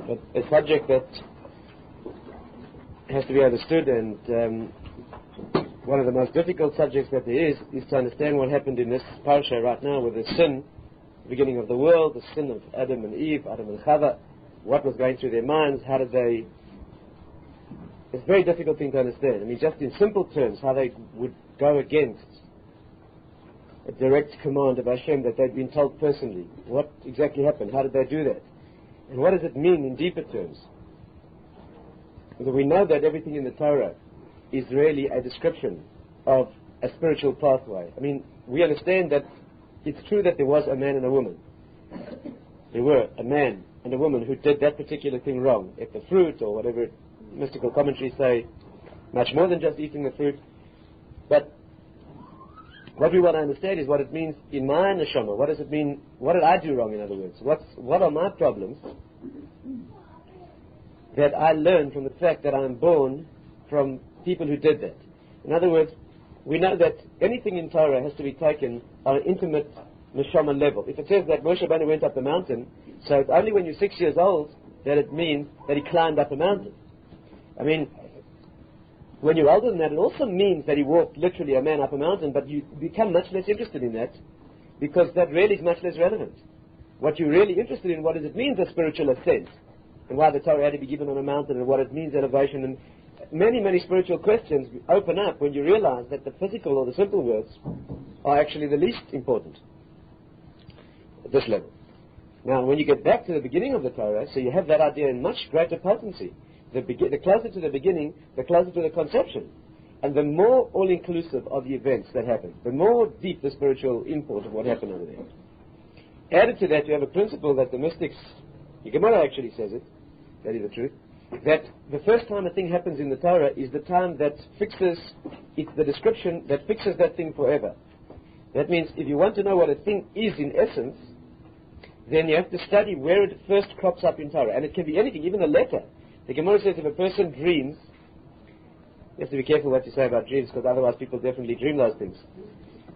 but a subject that has to be understood, and one of the most difficult subjects that there is to understand what happened in this parasha right now with the sin, the beginning of the world, the sin of Adam and Eve, Adam and Chava, what was going through their minds, how did they... It's a very difficult thing to understand. I mean, just in simple terms, how they would go against a direct command of Hashem that they'd been told personally. What exactly happened? How did they do that? And what does it mean in deeper terms? Because we know that everything in the Torah is really a description of a spiritual pathway. I mean, we understand that it's true that there was a man and a woman. There were a man and a woman who did that particular thing wrong, ate the fruit or whatever mystical commentaries say, much more than just eating the fruit. But what we want to understand is what it means in my neshama. What does it mean? What did I do wrong, in other words? What are my problems that I learn from the fact that I'm born from people who did that? In other words, we know that anything in Torah has to be taken on an intimate neshama level. If it says that Moshe Rabbeinu went up the mountain, so it's only when you're 6 years old that it means that he climbed up a mountain. I mean, when you're older than that, it also means that he walked literally a man up a mountain, but you become much less interested in that because that really is much less relevant. What you're really interested in, what does it mean, the spiritual ascent, and why the Torah had to be given on a mountain, and what it means, elevation, and many, many spiritual questions open up when you realize that the physical or the simple words are actually the least important at this level. Now, when you get back to the beginning of the Torah, so you have that idea in much greater potency. The closer to the beginning, the closer to the conception. And the more all-inclusive are the events that happen, the more deep the spiritual import of what happened over there. Added to that, you have a principle that the mystics, the Gemara actually says it, that is the truth, that the first time a thing happens in the Torah is the time that fixes, it's the description that fixes that thing forever. That means if you want to know what a thing is in essence, then you have to study where it first crops up in Torah. And it can be anything, even a letter. The Gemara says if a person dreams, you have to be careful what you say about dreams, because otherwise people definitely dream those things.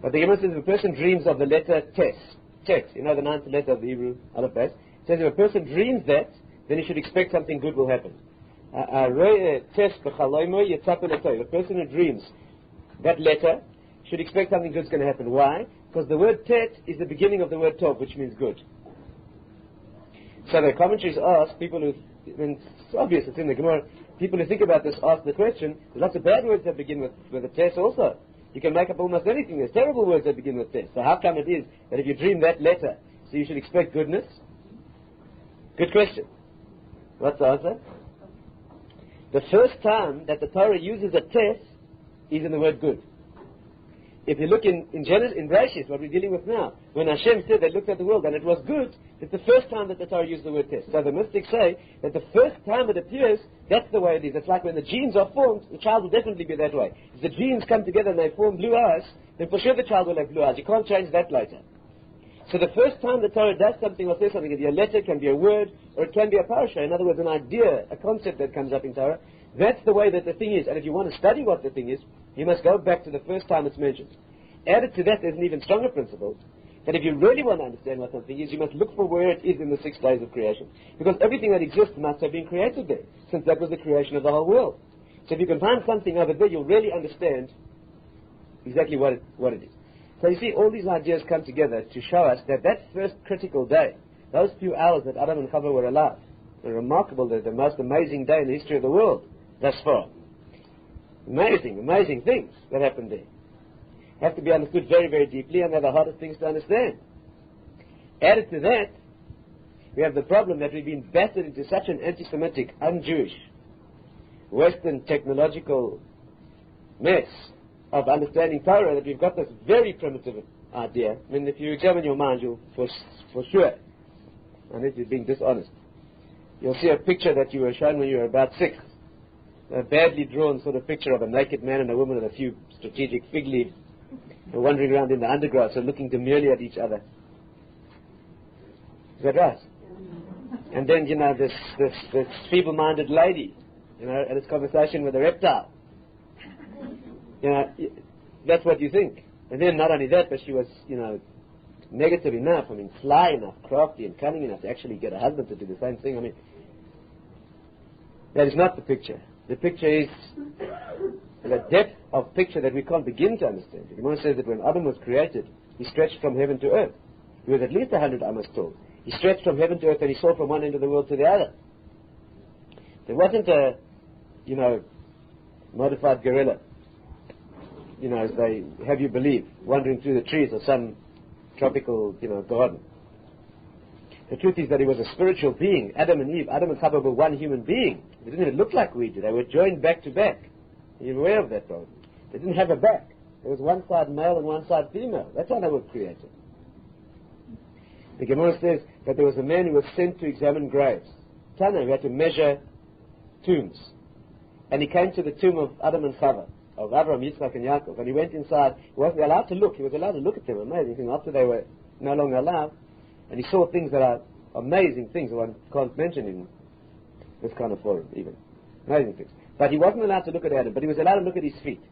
But the Gemara says if a person dreams of the letter Tet, you know, the ninth letter of the Hebrew alphabet, it says if a person dreams that, then he should expect something good will happen. If a person who dreams that letter should expect something good is going to happen. Why? Because the word Tet is the beginning of the word Tov, which means good. So the commentaries ask people who, and it's obvious, it's in the Gemara, people who think about this ask the question, there's lots of bad words that begin with a Tet also. You can make up almost anything. There's terrible words that begin with Tet. So how come it is that if you dream that letter, so you should expect goodness? Good question. What's the answer? The first time that the Torah uses a Tet is in the word good. If you look in Genesis, in Bereshit, what we're dealing with now, when Hashem said they looked at the world and it was good, it's the first time that the Torah used the word Tet. So the mystics say that the first time it appears, that's the way it is. It's like when the genes are formed, the child will definitely be that way. If the genes come together and they form blue eyes, then for sure the child will have blue eyes. You can't change that later. So the first time the Torah does something or says something, it can be a letter, can be a word, or it can be a parasha. In other words, an idea, a concept that comes up in Torah. That's the way that the thing is. And if you want to study what the thing is, you must go back to the first time it's mentioned. Added to that, there's an even stronger principle, that if you really want to understand what something is, you must look for where it is in the 6 days of creation. Because everything that exists must have been created there, since that was the creation of the whole world. So if you can find something over there, you'll really understand exactly what it is. So you see, all these ideas come together to show us that that first critical day, those few hours that Adam and Chava were alive, were remarkable, the most amazing day in the history of the world thus far. Amazing, amazing things that happened there. Have to be understood very, very deeply, and they're the hardest things to understand. Added to that, we have the problem that we've been battered into such an anti-Semitic, un-Jewish, Western technological mess of understanding Torah that we've got this very primitive idea. I mean, if you examine your mind, you'll for sure, unless you're being dishonest, you'll see a picture that you were shown when you were about 6. A badly drawn sort of picture of a naked man and a woman with a few strategic fig leaves. They're wandering around in the undergrass and looking demurely at each other. Is that right? And then, this feeble-minded lady, at its conversation with a reptile. That's what you think. And then not only that, but she was, negative enough, sly enough, crafty and cunning enough to actually get a husband to do the same thing. That is not the picture. The picture is the depth of picture that we can't begin to understand. The Gemara says that when Adam was created, he stretched from heaven to earth. He was at least 100 amas tall. He stretched from heaven to earth and he saw from one end of the world to the other. There wasn't a, modified gorilla, as they have you believe, wandering through the trees of some tropical, garden. The truth is that he was a spiritual being. Adam and Eve, Adam and Chava were one human being. They didn't even look like we do. They were joined back to back. You're aware of that problem. They didn't have a back. There was one side male and one side female. That's how they were created. The Gemara says that there was a man who was sent to examine graves. Tana, who had to measure tombs. And he came to the tomb of Adam and Chava, of Abraham, Yitzchak, and Yaakov. And he went inside. He wasn't allowed to look. He was allowed to look at them. Amazing thing. After they were no longer alive. And he saw things that are amazing things that one can't mention in this kind of forum, even. Amazing things. But he wasn't allowed to look at Adam, but he was allowed to look at his feet.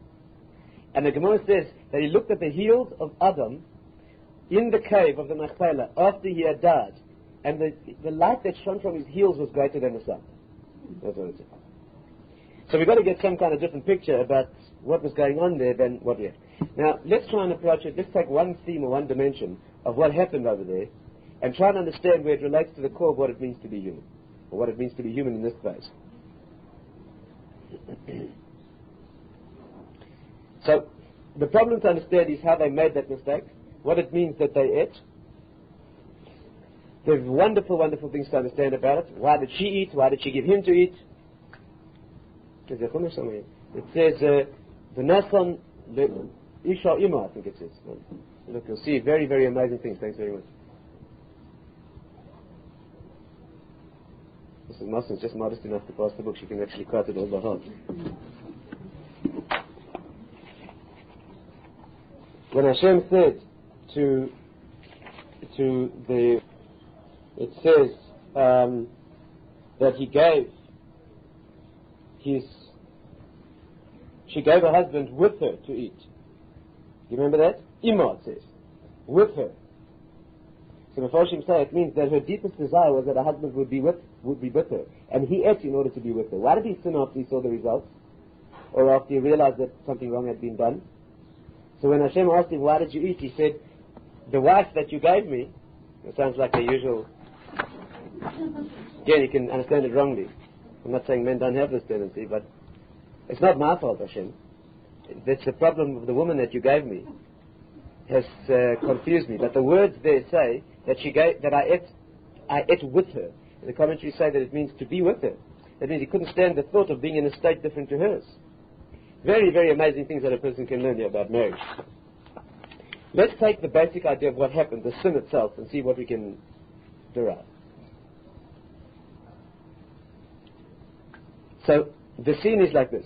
And the Gemara says that he looked at the heels of Adam in the cave of the Machpelah after he had died. And the light that shone from his heels was greater than the sun. That's what it says. So we've got to get some kind of different picture about what was going on there than what we had. Now, let's try and approach it. Let's take one theme or one dimension of what happened over there and try and understand where it relates to the core of what it means to be human, or what it means to be human in this phase. So, the problem to understand is how they made that mistake, what it means that they ate. There's wonderful, wonderful things to understand about it. Why did she eat? Why did she give him to eat? There's a chumash somewhere. It says, V'nasan Isha Ima, I think it says. Look, you'll see very, very amazing things. Thanks very much. Mrs. Moss is just modest enough to pass the book. She can actually quote it all by heart. When Hashem said it says that she gave her husband with her to eat. You remember that? Ima, it says. With her. So Mephoshim say it means that her deepest desire was that her husband would be with her. And he ate in order to be with her. Why did he sin after he saw the results? Or after he realized that something wrong had been done? So when Hashem asked him, why did you eat? He said, the wife that you gave me. It sounds like the usual. Again, you can understand it wrongly. I'm not saying men don't have this tendency, but it's not my fault, Hashem. That's the problem of the woman that you gave me. Has confused me. But the words there say that I ate with her. And the commentaries say that it means to be with her. That means he couldn't stand the thought of being in a state different to hers. Very, very amazing things that a person can learn here about marriage. Let's take the basic idea of what happened, the sin itself, and see what we can derive. So, the scene is like this.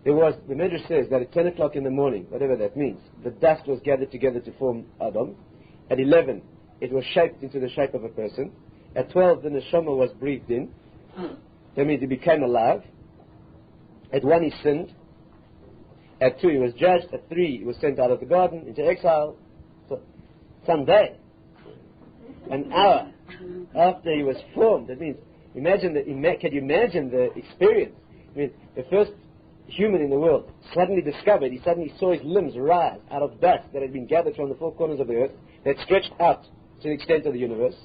The Midrash says that at 10 o'clock in the morning, whatever that means, the dust was gathered together to form Adam. At 11, it was shaped into the shape of a person. At 12, the neshama was breathed in. That means he became alive. At 1, he sinned. At 2, he was judged. At 3, he was sent out of the garden into exile. So, someday, an hour after he was formed, that means, can you imagine the experience? I mean, the first human in the world suddenly discovered, he suddenly saw his limbs rise out of dust that had been gathered from the four corners of the earth, that stretched out to the extent of the universe,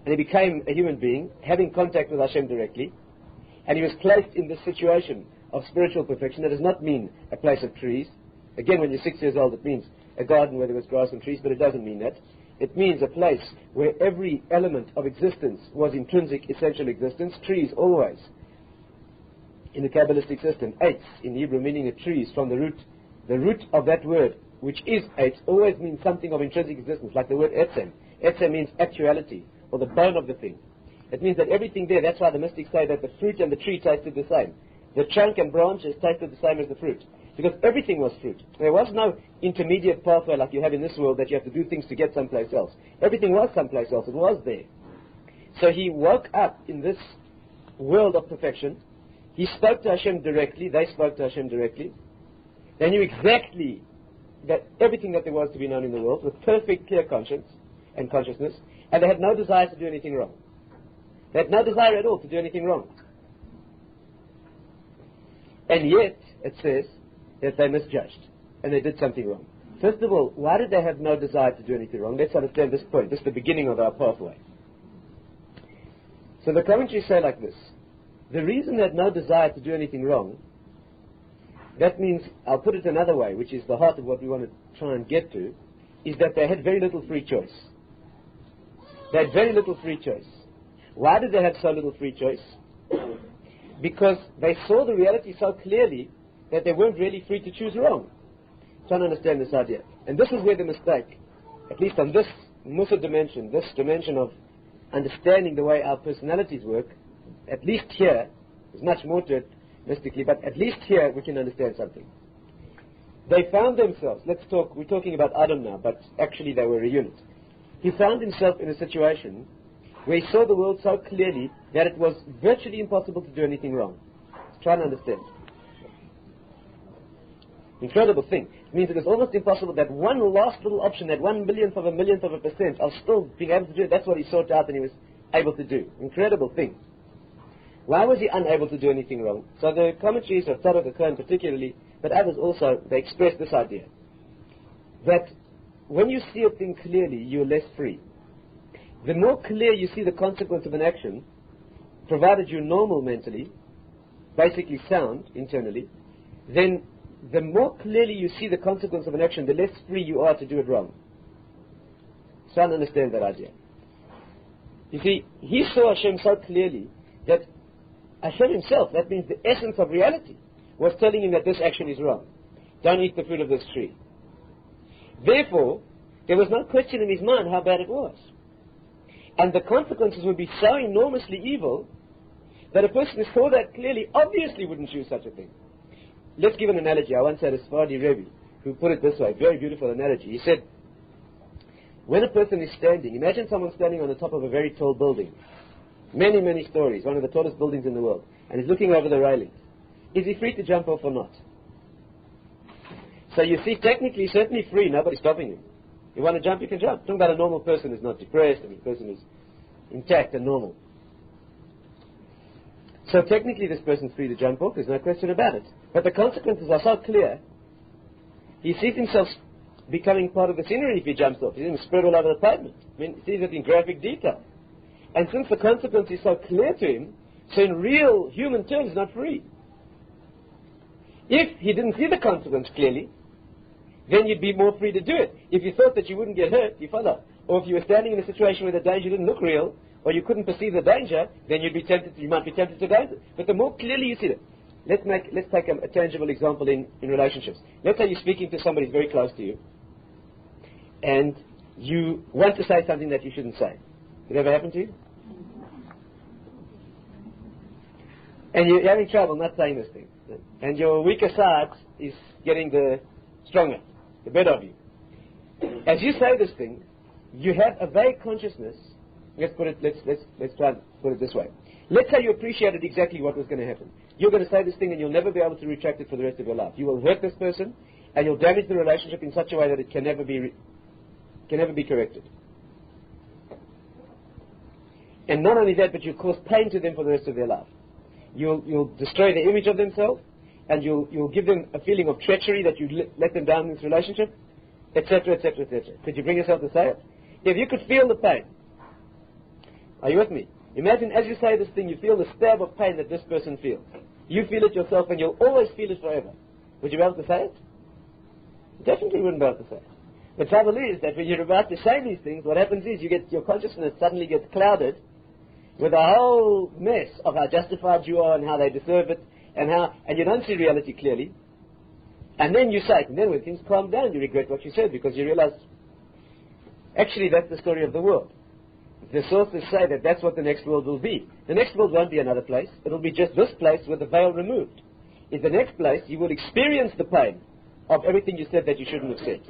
and he became a human being, having contact with Hashem directly, and he was placed in this situation of spiritual perfection. That does not mean a place of trees. Again, when you're 6 years old, it means a garden where there was grass and trees, but it doesn't mean that. It means a place where every element of existence was intrinsic, essential existence, trees always. In the Kabbalistic system, eitz, in Hebrew, meaning a tree, is from the root. The root of that word, which is eitz, always means something of intrinsic existence, like the word etzem. Etzem means actuality, or the bone of the thing. It means that everything there, that's why the mystics say that the fruit and the tree tasted the same. The trunk and branches tasted the same as the fruit. Because everything was fruit. There was no intermediate pathway like you have in this world that you have to do things to get someplace else. Everything was someplace else. It was there. So he woke up in this world of perfection. He spoke to Hashem directly. They spoke to Hashem directly. They knew exactly that everything that there was to be known in the world with perfect, clear conscience and consciousness. And they had no desire to do anything wrong. They had no desire at all to do anything wrong. And yet, it says that they misjudged and they did something wrong. First of all, why did they have no desire to do anything wrong? Let's understand this point. This is the beginning of our pathway. So the commentaries say like this. The reason they had no desire to do anything wrong, that means, I'll put it another way, which is the heart of what we want to try and get to, is that they had very little free choice. They had very little free choice. Why did they have so little free choice? Because they saw the reality so clearly that they weren't really free to choose wrong. Trying to understand this idea. And this is where the mistake, at least on this Musa dimension, this dimension of understanding the way our personalities work, at least here, there's much more to it mystically, but at least here we can understand something. They found themselves, we're talking about Adam now, but actually they were a unit. He found himself in a situation where he saw the world so clearly that it was virtually impossible to do anything wrong. Try and understand. Incredible thing. It means it was almost impossible that one last little option, that 1/1,000,000 of a millionth of a percent of still being able to do it, that's what he sought out and he was able to do. Incredible thing. Why was he unable to do anything wrong? So the commentaries of Tatz particularly, but others also, they express this idea. That when you see a thing clearly, you're less free. The more clear you see the consequence of an action, provided you're normal mentally, basically sound internally, then the more clearly you see the consequence of an action, the less free you are to do it wrong. So I understand that idea. You see, he saw Hashem so clearly that Hashem himself, that means the essence of reality, was telling him that this action is wrong. Don't eat the fruit of this tree. Therefore, there was no question in his mind how bad it was. And the consequences would be so enormously evil that a person who saw that clearly obviously wouldn't choose such a thing. Let's give an analogy. I once had a Sephardi Rabbi who put it this way, very beautiful analogy. He said, when a person is standing, imagine someone standing on the top of a very tall building, many, many stories, one of the tallest buildings in the world, and he's looking over the railings. Is he free to jump off or not? So you see, technically, he's certainly free, nobody's stopping him. You want to jump, you can jump. Talking about a normal person who's not depressed, and a person who's intact and normal. So technically this person's free to jump off, there's no question about it. But the consequences are so clear, he sees himself becoming part of the scenery if he jumps off. He's going to spread all over the pavement. I mean, he sees it in graphic detail. And since the consequence is so clear to him, so in real human terms, he's not free. If he didn't see the consequence clearly, then you'd be more free to do it. If you thought that you wouldn't get hurt, you follow. Or if you were standing in a situation where the danger didn't look real, or you couldn't perceive the danger, then you might be tempted to go. But the more clearly you see it. Let's take a tangible example in relationships. Let's say you're speaking to somebody who's very close to you, and you want to say something that you shouldn't say. Did it ever happen to you? And you're having trouble not saying this thing. And your weaker side is getting the stronger, the better of you. As you say this thing, you have a vague consciousness. Let's try and put it this way. Let's say you appreciated exactly what was going to happen. You're going to say this thing and you'll never be able to retract it for the rest of your life. You will hurt this person and you'll damage the relationship in such a way that it can never be corrected. And not only that, but you'll cause pain to them for the rest of their life. You'll destroy the image of themselves, and you'll give them a feeling of treachery that you let them down in this relationship, etc., etc., etc. Could you bring yourself to say it? If you could feel the pain, are you with me? Imagine as you say this thing, you feel the stab of pain that this person feels. You feel it yourself, and you'll always feel it forever. Would you be able to say it? You definitely wouldn't be able to say it. The trouble is that when you're about to say these things, what happens is your consciousness suddenly gets clouded with a whole mess of how justified you are and how they deserve it, and you don't see reality clearly. And then you say it, and then when things calm down, you regret what you said because you realize, actually, that's the story of the world. The sources say that that's what the next world will be. The next world won't be another place. It'll be just this place with the veil removed. In the next place, you will experience the pain of everything you said that you shouldn't have said.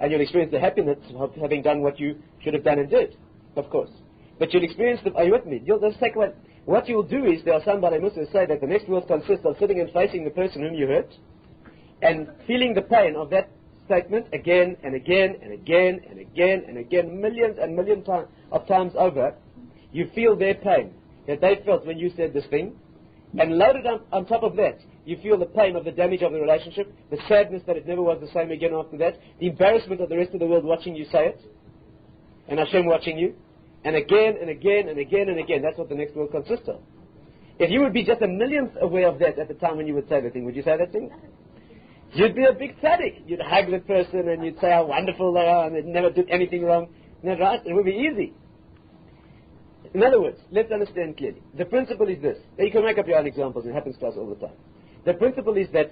And you'll experience the happiness of having done what you should have done and did, of course. But you'll experience are you with me? Let's take one. What you'll do is, there are some Balei who say that the next world consists of sitting and facing the person whom you hurt, and feeling the pain of that statement again and again and again and again and again, millions and millions of times over. You feel their pain that they felt when you said this thing, And loaded on top of that, you feel the pain of the damage of the relationship, the sadness that it never was the same again after that, the embarrassment of the rest of the world watching you say it, and Hashem watching you, and again and again and again and again. That's what the next world consists of. If you would be just a millionth aware of that at the time when you would say the thing, would you say that thing? You'd be a big tzaddik. You'd hug the person and you'd say how wonderful they are and they never did anything wrong. Isn't that right? It would be easy. In other words, let's understand clearly. The principle is this. You can make up your own examples. It happens to us all the time. The principle is that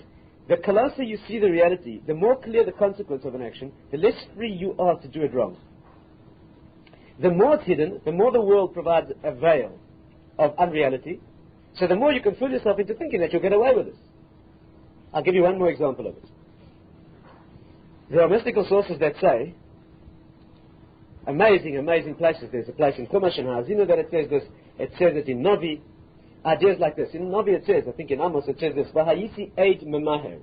the closer you see the reality, the more clear the consequence of an action, the less free you are to do it wrong. The more it's hidden, the more the world provides a veil of unreality. So the more you can fool yourself into thinking that you'll get away with this. I'll give you one more example of it. There are mystical sources that say, amazing, amazing places. There's a place in Chumash and Ha'azinu that it says this. It says it in Novi. Ideas like this. In Novi it says, I think in Amos it says this, V'hayisi eid memaher.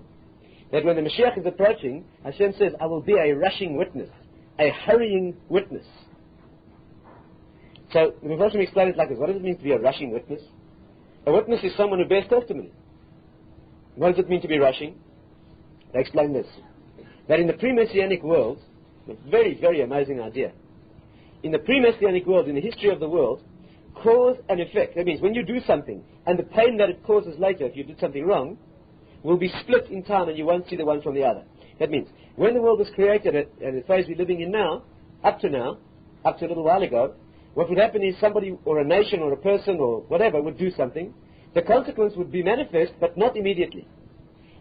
That when the Mashiach is approaching, Hashem says, I will be a rushing witness, a hurrying witness. So the Mepharshim explains it like this. What does it mean to be a rushing witness? A witness is someone who bears testimony. What does it mean to be rushing? They explain this. That in the pre-Messianic world, a very, very amazing idea. In the pre-Messianic world, in the history of the world, cause and effect. That means when you do something, and the pain that it causes later, if you did something wrong, will be split in time and you won't see the one from the other. That means, when the world was created at the phase we're living in now, up to a little while ago, what would happen is somebody or a nation or a person or whatever would do something. The consequence would be manifest, but not immediately.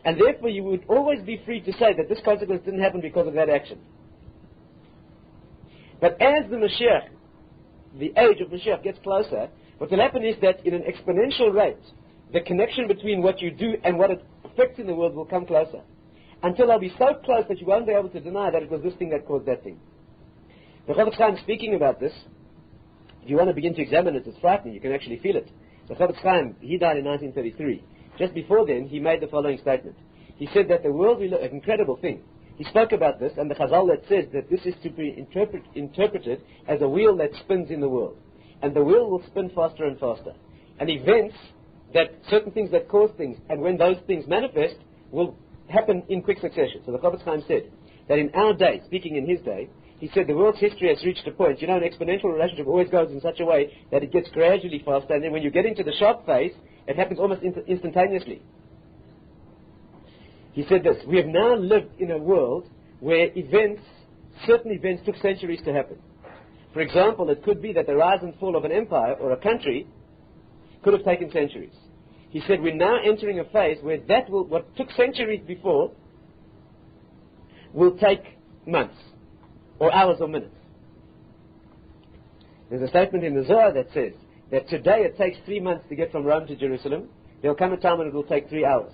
And therefore you would always be free to say that this consequence didn't happen because of that action. But as the Mashiach, the age of Mashiach gets closer, what will happen is that in an exponential rate, the connection between what you do and what it affects in the world will come closer. Until they'll be so close that you won't be able to deny that it was this thing that caused that thing. The Chofetz Chaim speaking about this, if you want to begin to examine it, it's frightening, you can actually feel it. The Chofetz Chaim, he died in 1933. Just before then, he made the following statement. He said that the world we live, an incredible thing. He spoke about this, and the Chazal that says that this is to be interpreted as a wheel that spins in the world. And the wheel will spin faster and faster. And events, that certain things that cause things, and when those things manifest, will happen in quick succession. So the Chofetz Chaim said that in our day, speaking in his day, he said the world's history has reached a point. You know, an exponential relationship always goes in such a way that it gets gradually faster, and then when you get into the sharp phase, it happens almost instantaneously. He said this, we have now lived in a world where certain events took centuries to happen. For example, it could be that the rise and fall of an empire or a country could have taken centuries. He said we're now entering a phase where what took centuries before will take months, or hours or minutes. There's a statement in the Zohar that says that today it takes 3 months to get from Rome to Jerusalem. There will come a time when it will take 3 hours.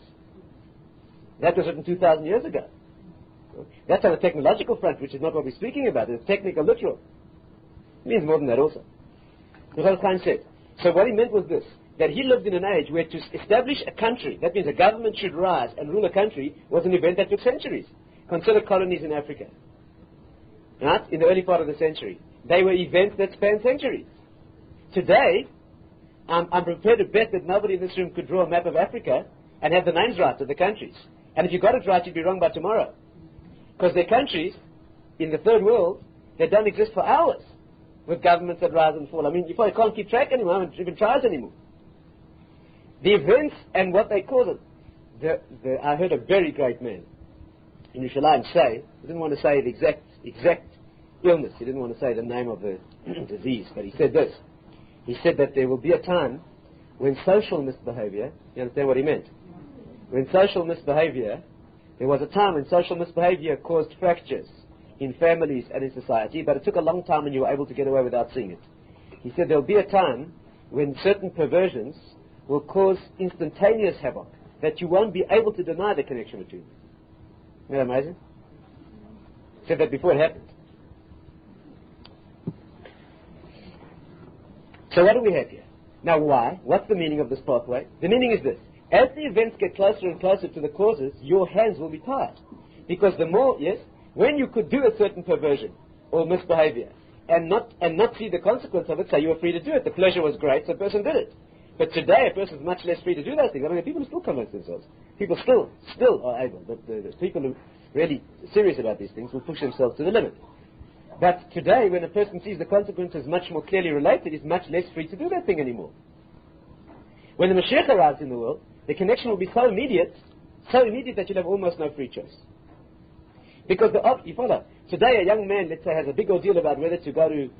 That was written 2,000 years ago. That's on a technological front, which is not what we're speaking about. It's technical, literal. It means more than that also. The Chofetz Chaim said, so what he meant was this, that he lived in an age where to establish a country, that means a government should rise and rule a country, was an event that took centuries. Consider colonies in Africa. Right? In the early part of the century. They were events that spanned centuries. Today, I'm prepared to bet that nobody in this room could draw a map of Africa and have the names right of the countries. And if you got it right, you'd be wrong by tomorrow. Because there are countries in the third world that don't exist for hours with governments that rise and fall. I mean, you probably can't keep track anymore, no one even tries anymore. The events and what they cause it. I heard a very great man in Yerushalayim say, he didn't want to say the exact illness, he didn't want to say the name of the disease, but he said this. He said that there will be a time when social misbehavior, you understand what he meant? When social misbehavior, there was a time when social misbehavior caused fractures in families and in society, but it took a long time and you were able to get away without seeing it. He said there will be a time when certain perversions will cause instantaneous havoc, that you won't be able to deny the connection between them. Isn't that amazing? He said that before it happened. So what do we have here? Now why? What's the meaning of this pathway? The meaning is this. As the events get closer and closer to the causes, your hands will be tied. Because the more, when you could do a certain perversion or misbehavior and not see the consequence of it, so you were free to do it. The pleasure was great, so the person did it. But today, a person is much less free to do those things. I mean, people still convince themselves. People still are able. The people who are really serious about these things will push themselves to the limit. But today, when a person sees the consequences much more clearly related, he's much less free to do that thing anymore. When the Mashiach arrives in the world, the connection will be so immediate that you'll have almost no free choice. Because you follow. Today, a young man, let's say, has a big ordeal about whether to go to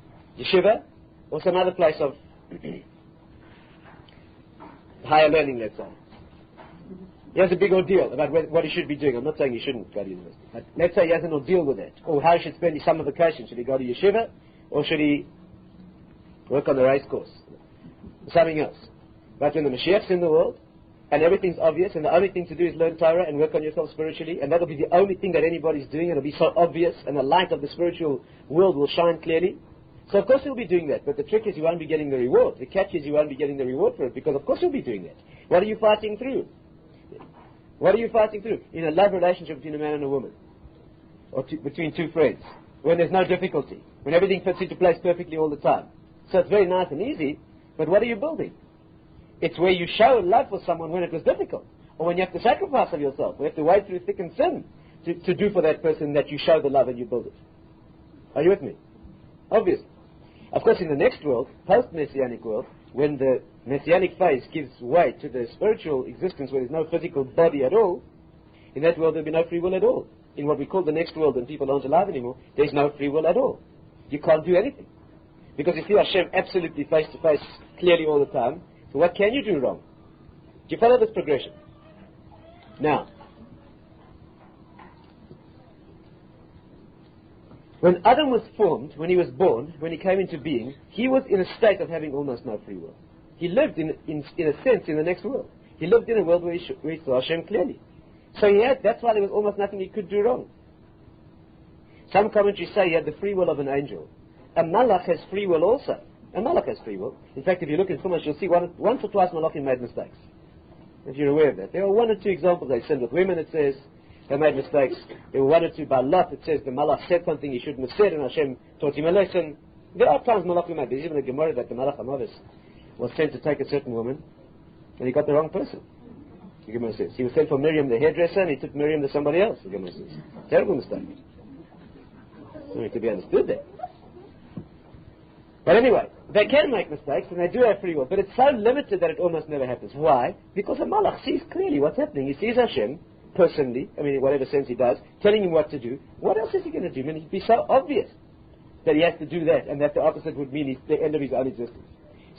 yeshiva or some other place of higher learning, let's say. He has a big ordeal about what he should be doing. I'm not saying he shouldn't go to university. But let's say he has an ordeal with that. Or how he should spend his summer vacation. Should he go to yeshiva? Or should he work on the race course? Something else. But when the Mashiach's in the world, and everything's obvious, and the only thing to do is learn Torah and work on yourself spiritually, and that'll be the only thing that anybody's doing, it'll be so obvious, and the light of the spiritual world will shine clearly. So of course you'll be doing that, but the trick is you won't be getting the reward. The catch is you won't be getting the reward for it, because of course you'll be doing that. What are you fighting through? What are you fighting through? In a love relationship between a man and a woman, or between two friends, when there's no difficulty, when everything fits into place perfectly all the time. So it's very nice and easy, but what are you building? It's where you show love for someone when it was difficult, or when you have to sacrifice of yourself, or you have to wade through thick and thin to do for that person that you show the love and you build it. Are you with me? Obviously. Of course, in the next world, post-Messianic world, when the Messianic phase gives way to the spiritual existence where there's no physical body at all, in that world there'll be no free will at all. In what we call the next world, when people aren't alive anymore, there's no free will at all. You can't do anything. Because you see Hashem absolutely face to face, clearly all the time. So what can you do wrong? Do you follow this progression? Now, when Adam was formed, when he was born, when he came into being, he was in a state of having almost no free will. He lived, in a sense, in the next world. He lived in a world where he saw Hashem clearly. So that's why there was almost nothing he could do wrong. Some commentaries say he had the free will of an angel. A malach has free will also. A malach has free will. In fact, if you look in Chumash, you'll see once or twice malachim made mistakes. If you're aware of that. There are one or two examples they send with women, it says, they made mistakes. There were one or two by Lot, it says the malach said something he shouldn't have said, and Hashem taught him a lesson. There are times malachim made. There's even a Gemara that the malach HaMavis was sent to take a certain woman, and he got the wrong person. The Gemara says. He was sent for Miriam the hairdresser, and he took Miriam to somebody else, the Gemara says. Terrible mistake. Only to be understood there. But anyway, they can make mistakes, and they do have free will, but it's so limited that it almost never happens. Why? Because a malach sees clearly what's happening. He sees Hashem personally, I mean in whatever sense he does, telling him what to do. What else is he going to do? I mean, it'd be so obvious that he has to do that, and that the opposite would mean the end of his own existence.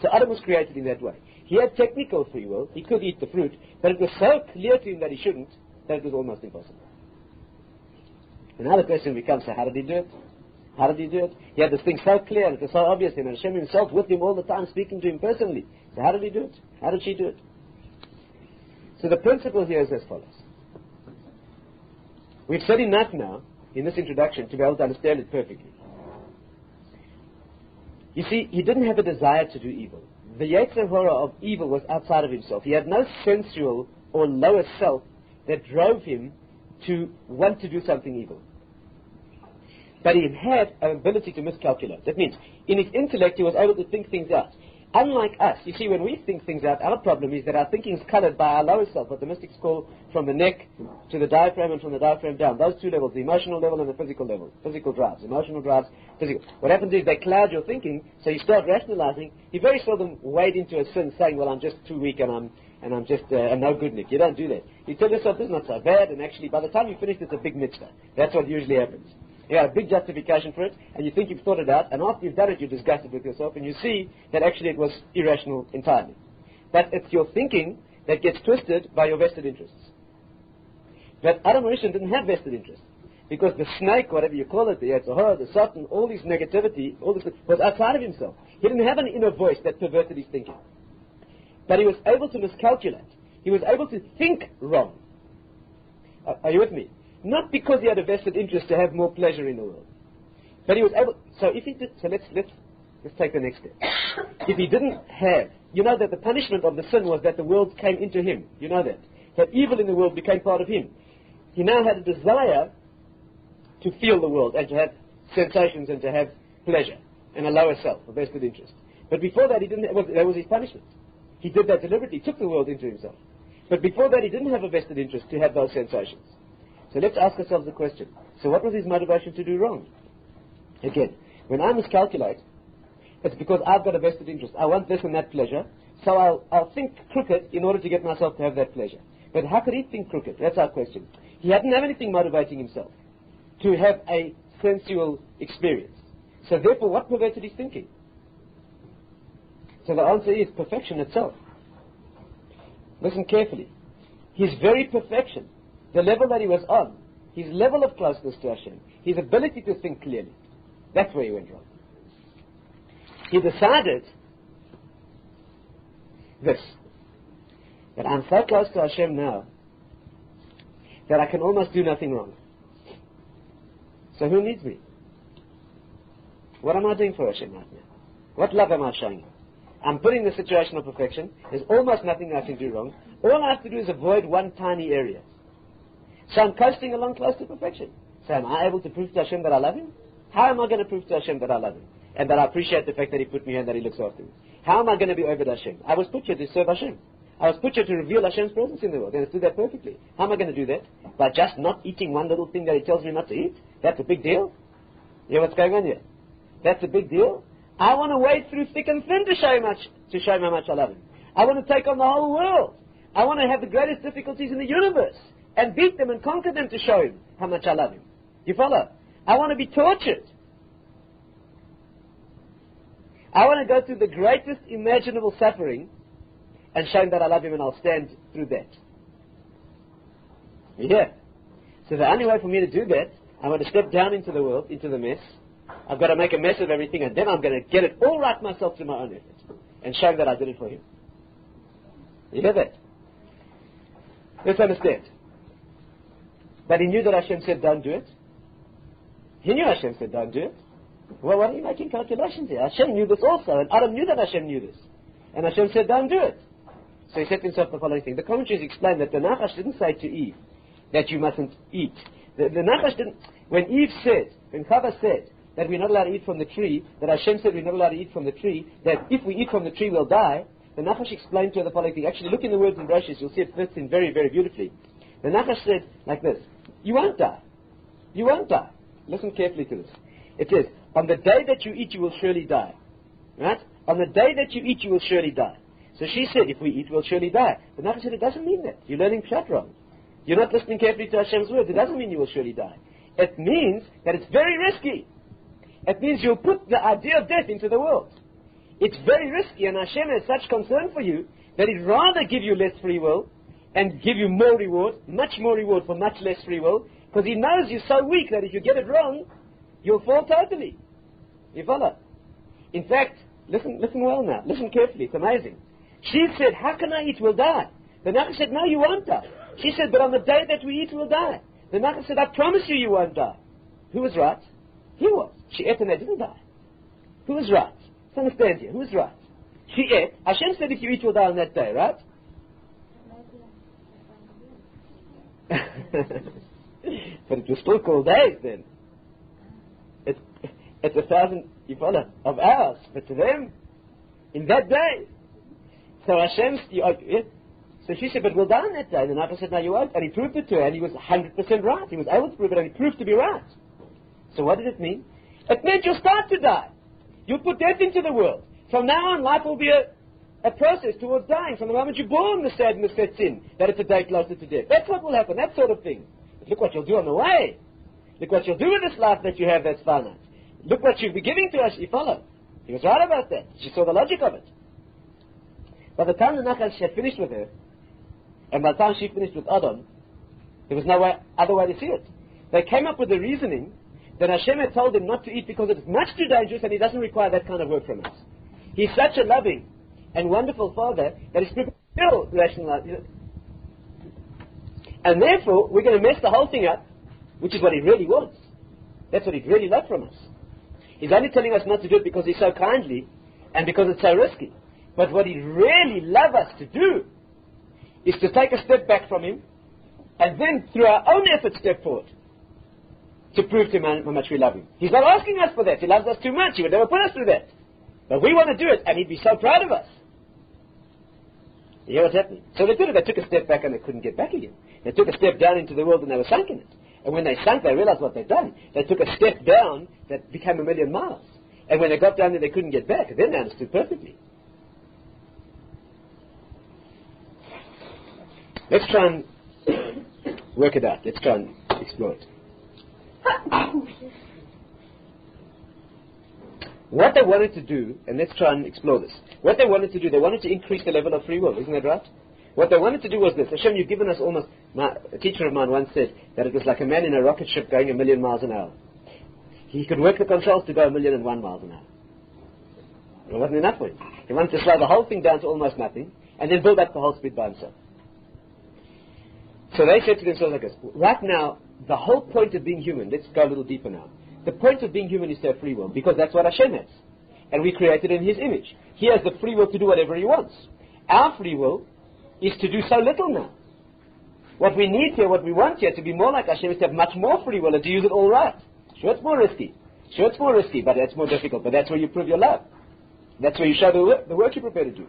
So Adam was created in that way. He had technical free will, he could eat the fruit, but it was so clear to him that he shouldn't, that it was almost impossible. And now the question becomes, so how did he do it? How did he do it? He had this thing so clear, it was so obvious, and Hashem himself with him all the time, speaking to him personally. So how did he do it? How did she do it? So the principle here is as follows. We've said enough now, in this introduction, to be able to understand it perfectly. You see, he didn't have a desire to do evil. The Yetzer Hara of evil was outside of himself. He had no sensual or lower self that drove him to want to do something evil. But he had an ability to miscalculate. That means, in his intellect, he was able to think things out. Unlike us, you see, when we think things out, our problem is that our thinking is colored by our lower self, what the mystics call from the neck to the diaphragm and from the diaphragm down. Those two levels, the emotional level and the physical level. Physical drives, emotional drives, physical. What happens is they cloud your thinking, so you start rationalizing. You very seldom wade into a sin saying, well, I'm just too weak and I'm just no good, Nick. You don't do that. You tell yourself, this is not so bad, and actually, by the time you finish, it's a big mitzvah. That's what usually happens. You got a big justification for it, and you think you've thought it out, and after you've done it, you're disgusted with yourself, and you see that actually it was irrational entirely. But it's your thinking that gets twisted by your vested interests. But Adam Rishon didn't have vested interests, because the snake, whatever you call it, the Yetzer Hara, the Satan, all this negativity, all this was outside of himself. He didn't have an inner voice that perverted his thinking. But he was able to miscalculate. He was able to think wrong. Are you with me? Not because he had a vested interest to have more pleasure in the world. But he was able, so if he did, so let's take the next step. If he didn't have, you know that the punishment of the sin was that the world came into him. You know that. That evil in the world became part of him. He now had a desire to feel the world and to have sensations and to have pleasure and a lower self, a vested interest. But before that, he didn't, that was his punishment. He did that deliberately, took the world into himself. But before that, he didn't have a vested interest to have those sensations. So let's ask ourselves the question. So what was his motivation to do wrong? Again, when I miscalculate, it's because I've got a vested interest. I want this and that pleasure, so I'll think crooked in order to get myself to have that pleasure. But how could he think crooked? That's our question. He hadn't have anything motivating himself to have a sensual experience. So therefore, what perverted his thinking? So the answer is perfection itself. Listen carefully. His very perfection, the level that he was on, his level of closeness to Hashem, his ability to think clearly, that's where he went wrong. He decided this, that I'm so close to Hashem now that I can almost do nothing wrong. So who needs me? What am I doing for Hashem right now? What love am I showing him? I'm putting the situation of perfection. There's almost nothing I can do wrong. All I have to do is avoid one tiny area. So I'm coasting along close to perfection. So am I able to prove to Hashem that I love him? How am I going to prove to Hashem that I love him? And that I appreciate the fact that he put me here and that he looks after me? How am I going to be over Hashem? I was put here to serve Hashem. I was put here to reveal Hashem's presence in the world. And to do that perfectly. How am I going to do that? By just not eating one little thing that he tells me not to eat? That's a big deal? You know what's going on here? That's a big deal? I want to wade through thick and thin to show him how much I love him. I want to take on the whole world. I want to have the greatest difficulties in the universe and beat them and conquer them to show him how much I love him. You follow? I want to be tortured. I want to go through the greatest imaginable suffering and show him that I love him, and I'll stand through that. Yeah. So the only way for me to do that, I'm going to step down into the world, into the mess. I've got to make a mess of everything, and then I'm going to get it all right myself through my own effort and show him that I did it for him. You hear that? Let's understand. But he knew that Hashem said, don't do it. He knew Hashem said, don't do it. Well, what are you making calculations here? Hashem knew this also, and Adam knew that Hashem knew this. And Hashem said, don't do it. So he said to himself the following thing. The commentaries explain that the Nachash didn't say to Eve that you mustn't eat. The Nachash didn't, when Chava said that we're not allowed to eat from the tree, that Hashem said we're not allowed to eat from the tree, that if we eat from the tree we'll die, the Nachash explained to her the following thing. Actually, look in the words in Roshis, you'll see it fits in very, very beautifully. The Nachash said like this, you won't die. You won't die. Listen carefully to this. It says, on the day that you eat, you will surely die. Right? On the day that you eat, you will surely die. So she said, if we eat, we'll surely die. The Nachash said, it doesn't mean that. You're learning Pshat wrong. You're not listening carefully to Hashem's words. It doesn't mean you will surely die. It means that it's very risky. It means you'll put the idea of death into the world. It's very risky, and Hashem has such concern for you that He'd rather give you less free will and give you more reward, much more reward for much less free will, because He knows you're so weak that if you get it wrong, you'll fall totally. You follow? In fact, listen well now. Listen carefully. It's amazing. She said, how can I eat? We'll die. The Nachash said, no, you won't die. She said, but on the day that we eat, we'll die. The Nachash said, I promise you, you won't die. Who was right? He was. She ate and they didn't die. Who was right? Let's understand here. Who was right? She ate. Hashem said, if you eat, you'll die on that day, right? But it was still called days then. It's 1,000, you follow, of hours. But to them, in that day. So Hashem, so she said, but we'll die on that day. And the Nachash said, no, you won't. And he proved it to her, and he was 100% right. He was able to prove it, and he proved to be right. So what did it mean? It meant you'll start to die. You'll put death into the world. From now on, life will be a process towards dying. From the moment you're born, the sadness sets in, that it's a day closer to death. That's what will happen, that sort of thing. But look what you'll do on the way. Look what you'll do with this life that you have that's finite. Look what you'll be giving to us. You follow. He was right about that. She saw the logic of it. By the time the Nachash had finished with her, and by the time she finished with Adam, there was no other way to see it. They came up with the reasoning that Hashem had told him not to eat because it is much too dangerous and He doesn't require that kind of work from us. He's such a loving and wonderful Father that He's prepared to rationalize. And therefore, we're going to mess the whole thing up, which is what He really wants. That's what He'd really love from us. He's only telling us not to do it because He's so kindly and because it's so risky. But what He'd really love us to do is to take a step back from Him and then through our own effort step forward to prove to Him how much we love Him. He's not asking us for that. He loves us too much. He would never put us through that. But we want to do it, and He'd be so proud of us. You hear what's happening? So they did it. They took a step back and they couldn't get back again. They took a step down into the world and they were sunk in it. And when they sunk, they realized what they'd done. They took a step down that became 1,000,000 miles. And when they got down there, they couldn't get back. Then they understood perfectly. Let's try and work it out. Let's try and explore it. What they wanted to do, and let's try and explore this. What they wanted to do, they wanted to increase the level of free will. Isn't that right? What they wanted to do was this. Hashem, you've given us almost... a teacher of mine once said that it was like a man in a rocket ship going 1,000,000 miles an hour. He could work the controls to go 1,000,001 miles an hour. It wasn't enough for him. He wanted to slow the whole thing down to almost nothing and then build up the whole speed by himself. So they said to themselves like this, right now, the whole point of being human, let's go a little deeper now. The point of being human is to have free will, because that's what Hashem has. And we created in His image. He has the free will to do whatever He wants. Our free will is to do so little now. What we need here, what we want here, to be more like Hashem is to have much more free will and to use it all right. Sure, it's more risky. Sure, it's more risky, but that's more difficult. But that's where you prove your love. That's where you show the work you're prepared to do.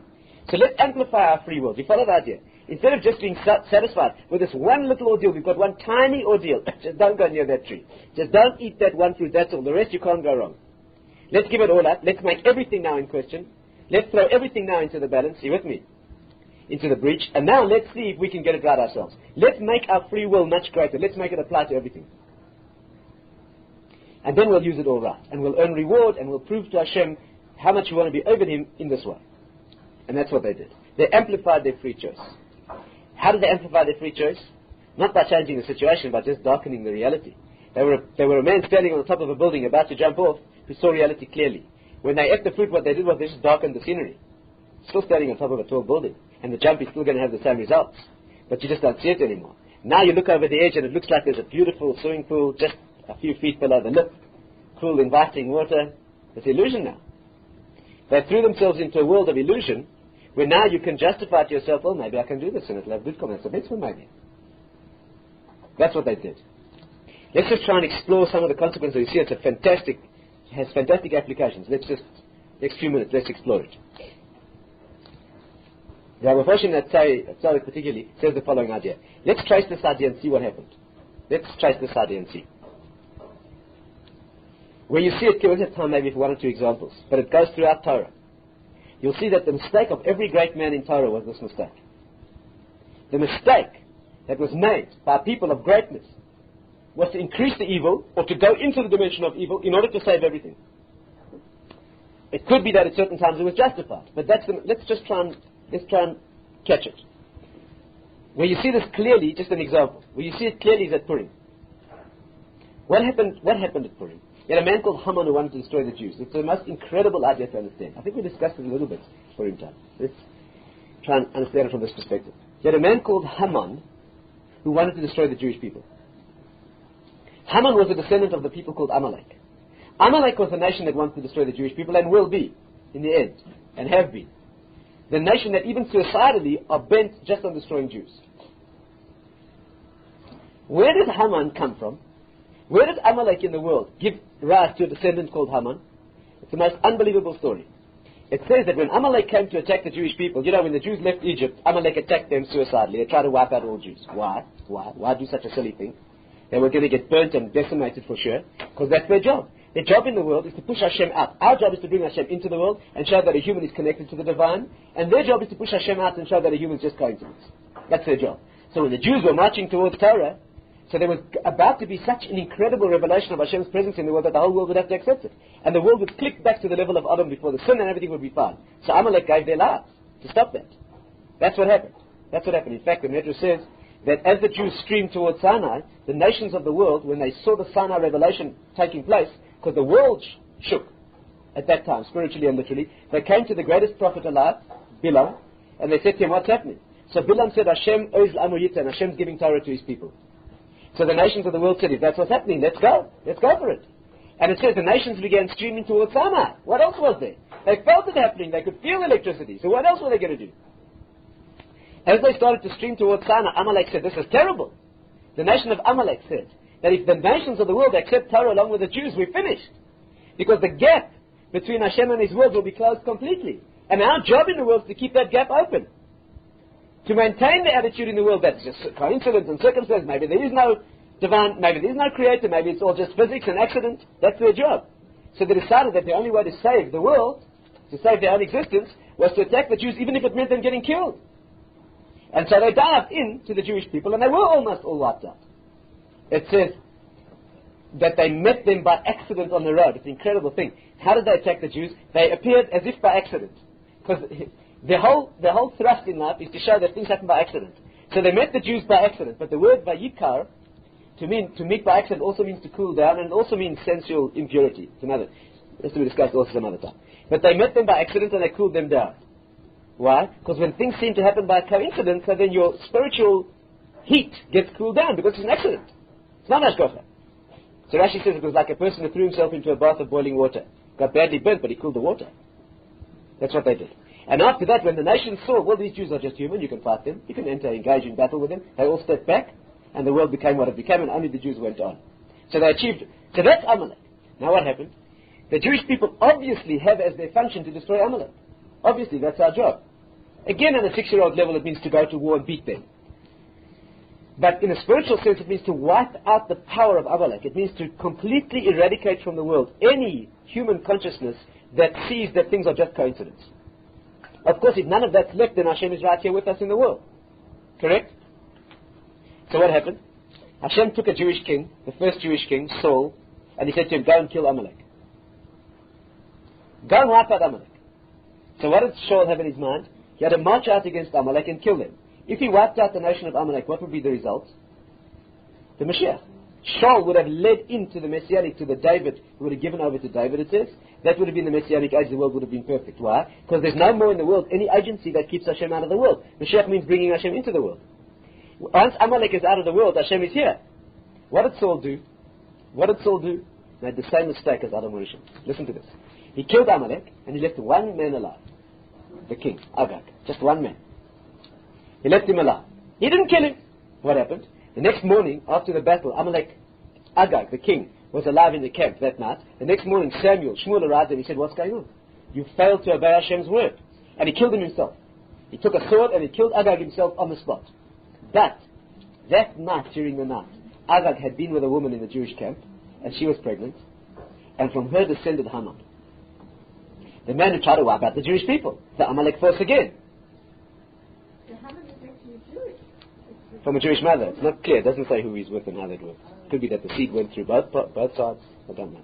So let's amplify our free will. Do you follow the idea? Instead of just being satisfied with this one little ordeal, we've got one tiny ordeal. Just don't go near that tree. Just don't eat that one fruit. That's all. The rest you can't go wrong. Let's give it all up. Let's make everything now in question. Let's throw everything now into the balance. You with me? Into the breach. And now let's see if we can get it right ourselves. Let's make our free will much greater. Let's make it apply to everything. And then we'll use it all right. And we'll earn reward and we'll prove to Hashem how much we want to be over Him in this way. And that's what they did. They amplified their free choice. How did they amplify their free choice? Not by changing the situation, but just darkening the reality. They were a man standing on the top of a building about to jump off who saw reality clearly. When they ate the fruit, what they did was they just darkened the scenery. Still standing on top of a tall building. And the jump is still going to have the same results. But you just don't see it anymore. Now you look over the edge and it looks like there's a beautiful swimming pool just a few feet below the lip. Cool, inviting water. It's illusion now. They threw themselves into a world of illusion where now you can justify to yourself, oh, maybe I can do this and it'll have good comments. That's the best one, maybe. That's what they did. Let's just try and explore some of the consequences. You see, it has fantastic applications. Next few minutes, let's explore it. The Rabbi that Tzaddik particularly says the following idea. Let's trace this idea and see what happened. Let's trace this idea and see. Where you see it, we'll have time maybe for one or two examples, but it goes throughout Torah. You'll see that the mistake of every great man in Torah was this mistake. The mistake that was made by people of greatness was to increase the evil or to go into the dimension of evil in order to save everything. It could be that at certain times it was justified, but let's try and catch it. Where you see this clearly, just an example, where you see it clearly is at Purim. What happened at Purim? You had a man called Haman who wanted to destroy the Jews. It's the most incredible idea to understand. I think we discussed it a little bit Purim time. Let's try and understand it from this perspective. You had a man called Haman who wanted to destroy the Jewish people. Haman was a descendant of the people called Amalek. Amalek was the nation that wants to destroy the Jewish people and will be, in the end, and have been. The nation that even suicidally are bent just on destroying Jews. Where did Haman come from? Where did Amalek in the world give rise to a descendant called Haman? It's the most unbelievable story. It says that when Amalek came to attack the Jewish people, when the Jews left Egypt, Amalek attacked them suicidally. They tried to wipe out all Jews. Why? Why do such a silly thing? They were going to get burnt and decimated for sure, because that's their job. Their job in the world is to push Hashem out. Our job is to bring Hashem into the world and show that a human is connected to the divine, and their job is to push Hashem out and show that a human is just coincidence. That's their job. So when the Jews were marching towards Torah, so there was about to be such an incredible revelation of Hashem's presence in the world that the whole world would have to accept it. And the world would click back to the level of Adam before the sin and everything would be fine. So Amalek gave their lives to stop that. That's what happened. That's what happened. In fact, the Medrash says that as the Jews streamed towards Sinai, the nations of the world, when they saw the Sinai revelation taking place, because the world shook at that time, spiritually and literally, they came to the greatest prophet alive, Bilam, and they said to him, what's happening? So Bilam said, Hashem oz l'amuyita, and Hashem's giving Torah to his people. So the nations of the world said, if that's what's happening, let's go for it. And it says the nations began streaming towards Sinai. What else was there? They felt it happening, they could feel electricity, so what else were they going to do? As they started to stream towards Sinai, Amalek said, this is terrible. The nation of Amalek said that if the nations of the world accept Torah along with the Jews, we're finished. Because the gap between Hashem and His world will be closed completely. And our job in the world is to keep that gap open. to maintain the attitude in the world that's just coincidence and circumstance. Maybe there is no divine, maybe there is no creator, maybe it's all just physics and accident. That's their job. So they decided that the only way to save the world, to save their own existence, was to attack the Jews, even if it meant them getting killed. And so they dived into the Jewish people, and they were almost all wiped out. It says that they met them by accident on the road. It's an incredible thing. How did they attack the Jews? They appeared as if by accident. Because the whole thrust in life is to show that things happen by accident. So they met the Jews by accident. But the word vayikar, to meet by accident, also means to cool down, and it also means sensual impurity. It's another. This will be discussed also some other time. But they met them by accident and they cooled them down. Why? Because when things seem to happen by coincidence, so then your spiritual heat gets cooled down because it's an accident. It's not hashgacha. So Rashi says it was like a person who threw himself into a bath of boiling water. Got badly burnt, but he cooled the water. That's what they did. And after that, when the nation saw, well, these Jews are just human, you can fight them, you can engage in battle with them, they all stepped back, and the world became what it became, and only the Jews went on. So they achieved, so that's Amalek. Now what happened? The Jewish people obviously have as their function to destroy Amalek. Obviously, that's our job. Again, on a 6-year-old level, it means to go to war and beat them. But in a spiritual sense, it means to wipe out the power of Amalek. It means to completely eradicate from the world any human consciousness that sees that things are just coincidence. Of course, if none of that's left, then Hashem is right here with us in the world. Correct? So what happened? Hashem took a Jewish king, the first Jewish king, Saul, and he said to him, go and kill Amalek. Go and wipe out Amalek. So what did Saul have in his mind? He had to march out against Amalek and kill them. If he wiped out the nation of Amalek, what would be the result? The Mashiach. Shaul would have led into the Messianic, to the David, who would have given over to David, it says. That would have been the Messianic age, the world would have been perfect. Why? Because there's no more in the world any agency that keeps Hashem out of the world. Mashiach means bringing Hashem into the world. Once Amalek is out of the world, Hashem is here. What did Saul do? What did Saul do? He made the same mistake as Adam Rishon. Listen to this. He killed Amalek, and he left one man alive. The king, Agag. Just one man. He left him alive. He didn't kill him. What happened? The next morning, after the battle, Agag, the king, was alive in the camp that night. The next morning, Shmuel arrived and he said, what's going on? You failed to obey Hashem's word. And he killed him himself. He took a sword and he killed Agag himself on the spot. But, that night, during the night, Agag had been with a woman in the Jewish camp, and she was pregnant, and from her descended Haman, the man who tried to wipe out the Jewish people, the Amalek force again. From a Jewish mother. It's not clear. It doesn't say who he's with and how that works. It could be that the seed went through both sides. I don't know.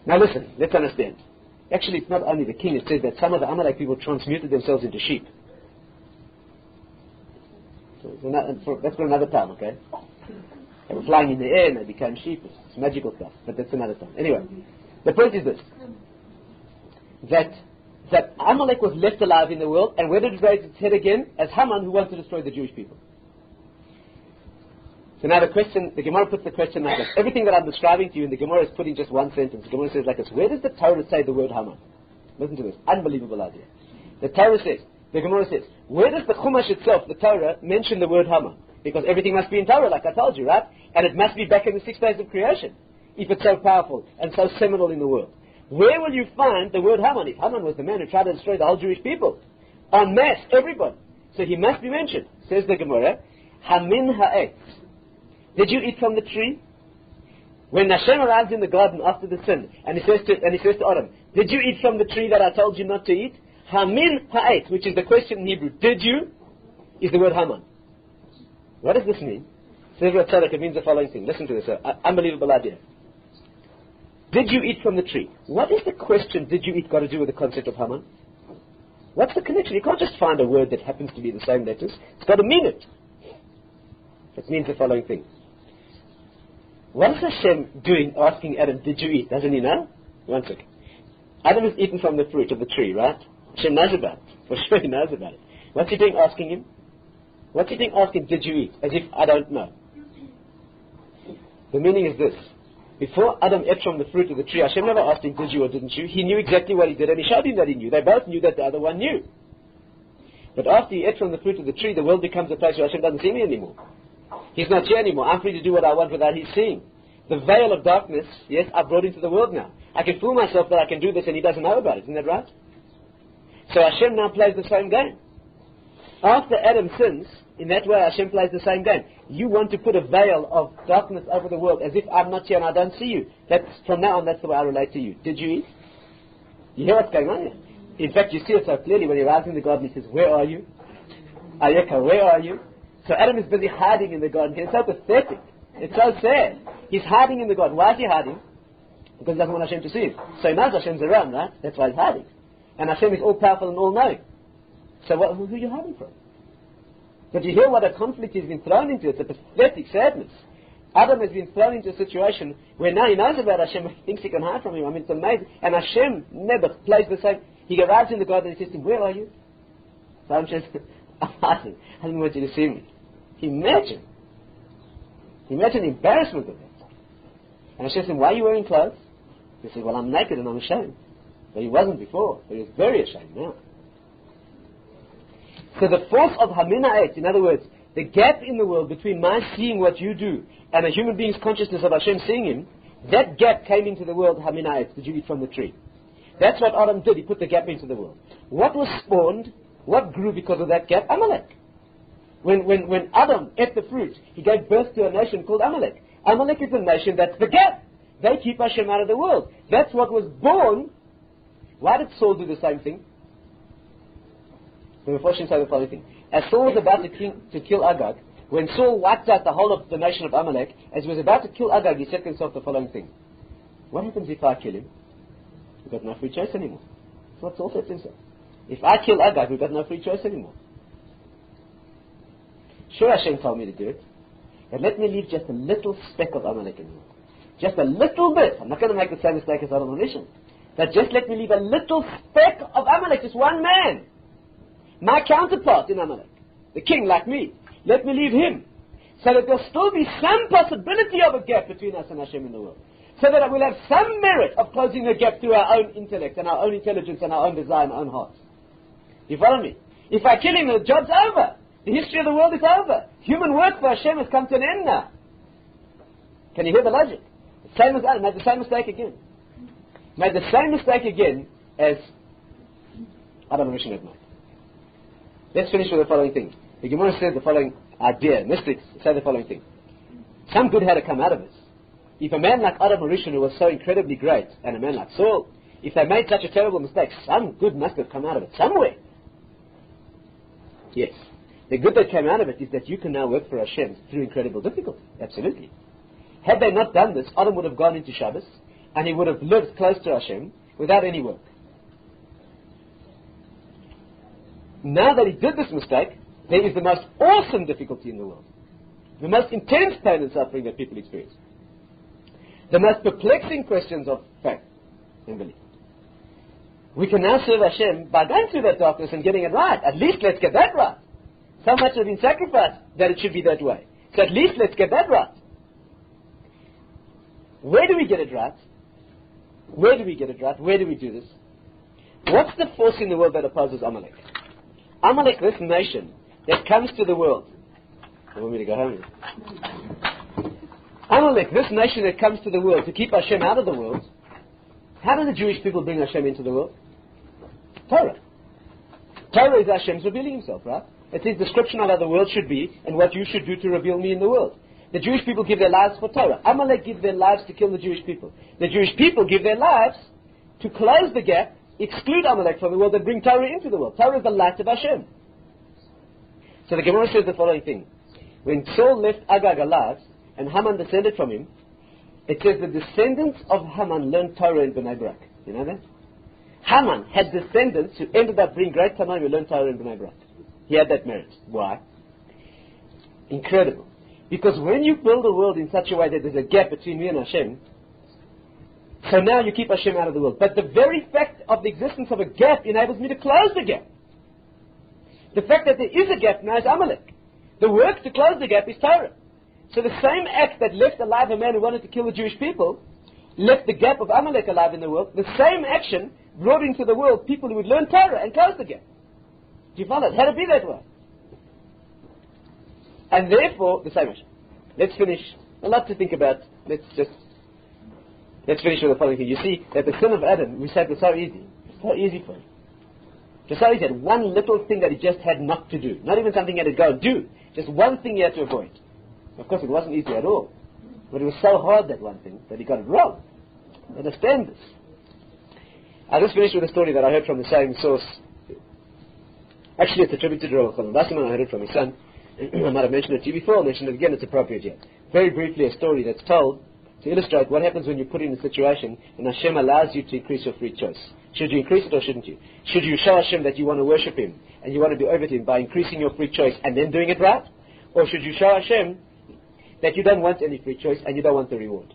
Now listen, let's understand. Actually, it's not only the king. It says that some of the Amalek people transmuted themselves into sheep. So that's for another time, okay? They were flying in the air and they became sheep. It's magical stuff. But that's another time. Anyway, the point is this. That Amalek was left alive in the world, and where did it raise its head again? As Haman, who wanted to destroy the Jewish people. So now the Gemara puts the question like this. Everything that I'm describing to you in the Gemara is put in just one sentence. The Gemara says like this. Where does the Torah say the word Haman? Listen to this. Unbelievable idea. The Gemara says, where does the Chumash itself, the Torah, mention the word Haman? Because everything must be in Torah, like I told you, right? And it must be back in the 6 days of creation, if it's so powerful and so seminal in the world. Where will you find the word Haman? If Haman was the man who tried to destroy the whole Jewish people, en masse, everybody. So he must be mentioned. Says the Gemara, Hamin ha'etz. Did you eat from the tree? When Hashem arrives in the garden after the sin, and he says to Adam, did you eat from the tree that I told you not to eat? Hamin ha'etz, which is the question in Hebrew, did you, is the word Haman. What does this mean? Says Rabbi, it means the following thing. Listen to this, unbelievable idea. Did you eat from the tree? What is the question, did you eat, got to do with the concept of Haman? What's the connection? You can't just find a word that happens to be the same letters. It's got to mean it. It means the following thing. What is Hashem doing asking Adam, did you eat? Doesn't he know? One second. Adam has eaten from the fruit of the tree, right? Hashem knows about it. For sure he knows about it. What's he doing asking him? What's he doing asking, did you eat? As if I don't know. The meaning is this. Before Adam ate from the fruit of the tree, Hashem never asked him, did you or didn't you? He knew exactly what he did, and he showed him that he knew. They both knew that the other one knew. But after he ate from the fruit of the tree, the world becomes a place where Hashem doesn't see me anymore. He's not here anymore. I'm free to do what I want without his seeing. The veil of darkness, yes, I've brought into the world now. I can fool myself that I can do this and he doesn't know about it. Isn't that right? So Hashem now plays the same game. After Adam sins, in that way Hashem plays the same game. You want to put a veil of darkness over the world as if I'm not here and I don't see you. From now on, that's the way I relate to you. Did you eat? You hear what's going on here? In fact, you see it so clearly when he arrives in the garden. He says, where are you? Ayeka, where are you? So Adam is busy hiding in the garden. It's so pathetic. It's so sad. He's hiding in the garden. Why is he hiding? Because he doesn't want Hashem to see him. So he knows Hashem's around, right? That's why he's hiding. And Hashem is all-powerful and all-knowing. So who are you hiding from? But you hear what a conflict he's been thrown into. It's a pathetic sadness. Adam has been thrown into a situation where now he knows about Hashem, he thinks he can hide from him. I mean, it's amazing. And Hashem never plays the same. He arrives in the garden and he says to him, where are you? So Adam says, I'm hiding. I didn't want you to see me. Imagine the embarrassment of that. And Hashem said, why are you wearing clothes? He said, well, I'm naked and I'm ashamed. But he wasn't before, but he was very ashamed now. So the force of Hamina'et, in other words, the gap in the world between my seeing what you do and a human being's consciousness of Hashem seeing him, that gap came into the world, Hamina'et, did you eat from the tree? That's what Adam did, he put the gap into the world. What was spawned, what grew because of that gap? Amalek. When Adam ate the fruit, he gave birth to a nation called Amalek. Amalek is a nation that's the gap. They keep Hashem out of the world. That's what was born. Why did Saul do the same thing? The Mephoshim say the following thing. As Saul was about to kill Agag, when Saul wiped out the whole of the nation of Amalek, as he was about to kill Agag, he said to himself the following thing. What happens if I kill him? We've got no free choice anymore. That's what Saul said to himself. If I kill Agag, we've got no free choice anymore. Sure, Hashem told me to do it. But let me leave just a little speck of Amalek in the world. Just a little bit. I'm not going to make the same mistake as Adam Rishon. But just let me leave a little speck of Amalek, just one man. My counterpart in Amalek. The king like me. Let me leave him. So that there'll still be some possibility of a gap between us and Hashem in the world. So that we'll have some merit of closing the gap through our own intellect and our own intelligence and our own desire and our own hearts. You follow me? If I kill him, the job's over. The history of the world is over. Human work for Hashem has come to an end now. Can you hear the logic? The same as Adam made the same mistake again. Made the same mistake again as Adam and Rishon had made. Let's finish with the following thing. The Gemara says the following idea. Mystics say the following thing. Some good had to come out of this. If a man like Adam and Rishon, who was so incredibly great, and a man like Saul, if they made such a terrible mistake, some good must have come out of it somewhere. Yes. The good that came out of it is that you can now work for Hashem through incredible difficulty. Absolutely. Had they not done this, Adam would have gone into Shabbos, and he would have lived close to Hashem without any work. Now that he did this mistake, there is the most awesome difficulty in the world. The most intense pain and suffering that people experience. The most perplexing questions of faith and belief. We can now serve Hashem by going through that darkness and getting it right. At least let's get that right. So much has been sacrificed that it should be that way. So at least let's get that right. Where do we get it right? Where do we get it right? Where do we do this? What's the force in the world that opposes Amalek? Amalek, this nation that comes to the world. I want me to go home. Amalek, this nation that comes to the world to keep Hashem out of the world. How do the Jewish people bring Hashem into the world? Torah. Torah is Hashem's revealing himself, right? It's his description of how the world should be and what you should do to reveal me in the world. The Jewish people give their lives for Torah. Amalek give their lives to kill the Jewish people. The Jewish people give their lives to close the gap, exclude Amalek from the world and bring Torah into the world. Torah is the light of Hashem. So the Gemara says the following thing. When Saul left Agag alive and Haman descended from him, it says the descendants of Haman learned Torah in Bnei Brak. You know that? Haman had descendants who ended up being great Tanaim who learned Torah in Bnei Brak. He had that merit. Why? Incredible. Because when you build a world in such a way that there's a gap between me and Hashem, so now you keep Hashem out of the world. But the very fact of the existence of a gap enables me to close the gap. The fact that there is a gap now is Amalek. The work to close the gap is Torah. So the same act that left alive a man who wanted to kill the Jewish people, left the gap of Amalek alive in the world, the same action brought into the world people who would learn Torah and close the gap. Do you follow? It had to be that way. And therefore, the same action. Let's finish. A lot to think about. Let's finish with the following thing. You see that the sin of Adam, we said, was so easy. It's so easy for him. Just so he said, one little thing that he just had not to do. Not even something he had to go and do. Just one thing he had to avoid. Of course, it wasn't easy at all. But it was so hard, that one thing, that he got it wrong. Understand this. I'll just finish with a story that I heard from the same source. Actually, it's attributed to Rabbi Wasserman. I heard it from his son. I might have mentioned it to you before. I'll mention it again. It's appropriate here. Very briefly, a story that's told to illustrate what happens when you put in a situation and Hashem allows you to increase your free choice. Should you increase it or shouldn't you? Should you show Hashem that you want to worship Him and you want to be over to Him by increasing your free choice and then doing it right? Or should you show Hashem that you don't want any free choice and you don't want the reward?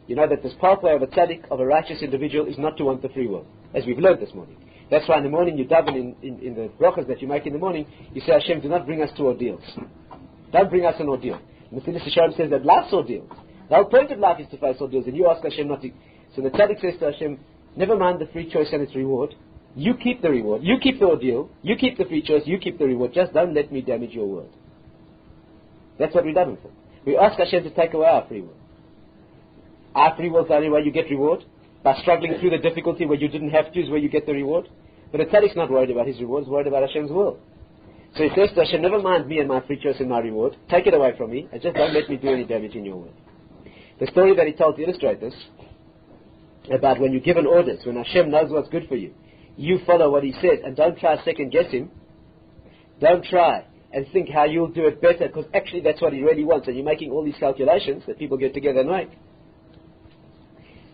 You know that this pathway of a tzaddik, of a righteous individual, is not to want the free will, as we've learned this morning. That's why in the morning you daven in the brachas that you make in the morning, you say, Hashem, do not bring us to ordeals. Don't bring us an ordeal. Mesilas Yesharim says that life's ordeal. The whole point of life is to face ordeals, and you ask Hashem not to. So the tzaddik says to Hashem, never mind the free choice and its reward. You keep the reward. You keep the ordeal. You keep the free choice. You keep the reward. Just don't let me damage your world. That's what we daven for. We ask Hashem to take away our free will. Our free will is the only way you get reward. By struggling through the difficulty where you didn't have to is where you get the reward. But a tzaddik's not worried about his reward, he's worried about Hashem's will. So he says to Hashem, never mind me and my free choice and my reward. Take it away from me, and just don't let me do any damage in your world. The story that he told to illustrate this, about when you give an orders, when Hashem knows what's good for you, you follow what He says, and don't try second guess Him. Don't try and think how you'll do it better, because actually that's what He really wants, and you're making all these calculations that people get together and make.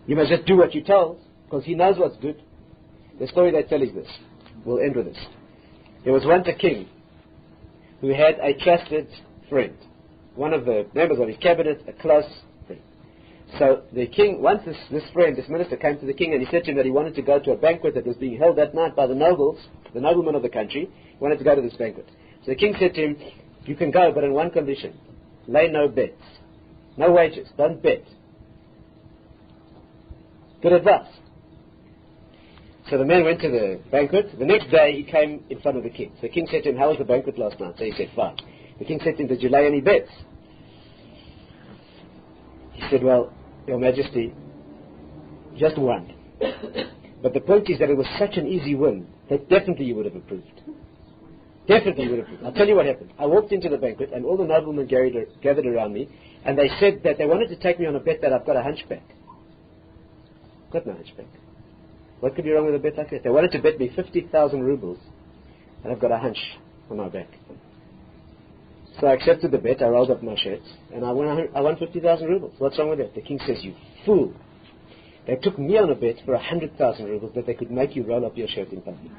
You must just do what you're told, because He knows what's good. The story they tell is this. We'll end with this. There was once a king who had a trusted friend, one of the members of his cabinet, a close friend. So the king, once this friend, this minister, came to the king and he said to him that he wanted to go to a banquet that was being held that night by the nobles, the noblemen of the country. He wanted to go to this banquet. So the king said to him, you can go, but on one condition. Lay no bets. No wagers. Don't bet. Good advice. So the man went to the banquet. The next day he came in front of the king. So the king said to him, how was the banquet last night? So he said, fine. The king said to him, did you lay any bets? He said, well, Your Majesty, just one. But the point is that it was such an easy win that definitely you would have approved. Definitely you would have approved. I'll tell you what happened. I walked into the banquet and all the noblemen gathered around me, and they said that they wanted to take me on a bet that I've got a hunchback. Got no hunchback. What could be wrong with a bet like that? They wanted to bet me 50,000 rubles, and I've got a hunch on my back. So I accepted the bet, I rolled up my shirts, and I won 50,000 rubles. What's wrong with that? The king says, you fool. They took me on a bet for 100,000 rubles that they could make you roll up your shirt in public.